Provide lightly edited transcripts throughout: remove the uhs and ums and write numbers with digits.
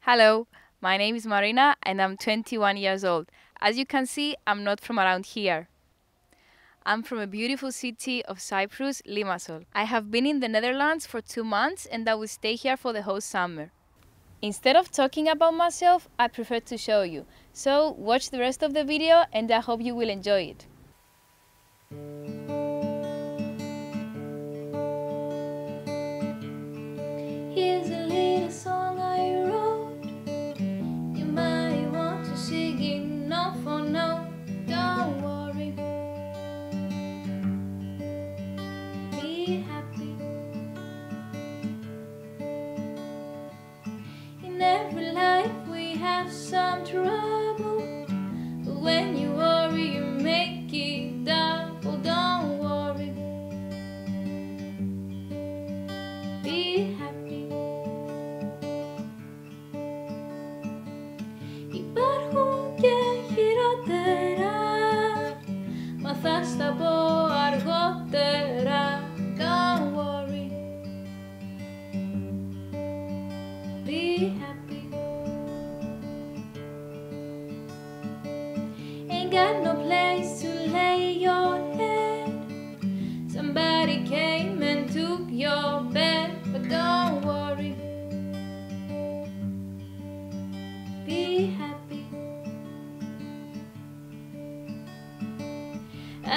Hello, my name is Marina and I'm 21 years old. As you can see, I'm not from around here. I'm from a beautiful city of Cyprus, Limassol. I have been in the Netherlands for 2 months and I will stay here for the whole summer. Instead of talking about myself, I prefer to show you. So watch the rest of the video and I hope you will enjoy it. Here's a little song I wrote. You might want to sing it note for note. Don't worry, be happy. In every life we have some trouble, but when you worry you make it double. Don't worry, be happy. Υπάρχουν και χειρότερα, μα θα στα πω αργότερα. Don't worry, be happy. Ain't got no place to lay your head. Somebody came and took your bed, but don't worry, be happy.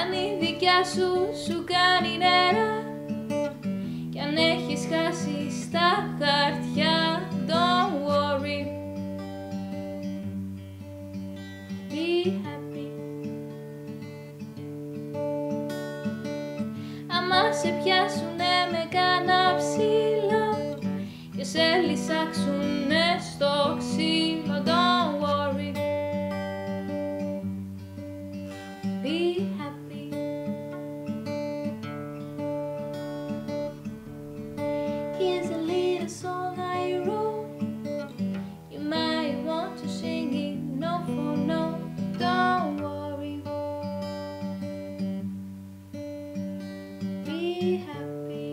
Αν η δικιά σου κάνει νερά κι αν έχεις χάσει στα χαρτιά, don't worry, be happy. Άμα σε πιάσουνε με κάνα ψήλο και σε λυσάξουνε στο ξύλο, don't worry, be happy. Here's a little song I wrote. You might want to sing it note for note. Don't worry, be happy.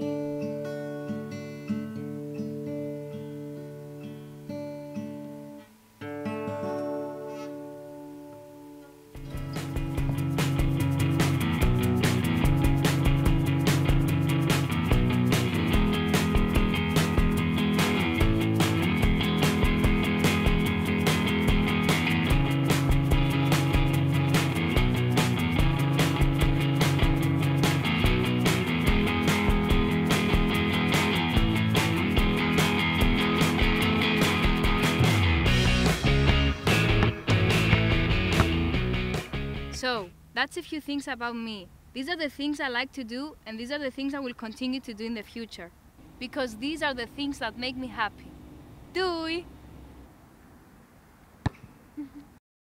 So, that's a few things about me. These are the things I like to do and these are the things I will continue to do in the future. Because these are the things that make me happy. Doei!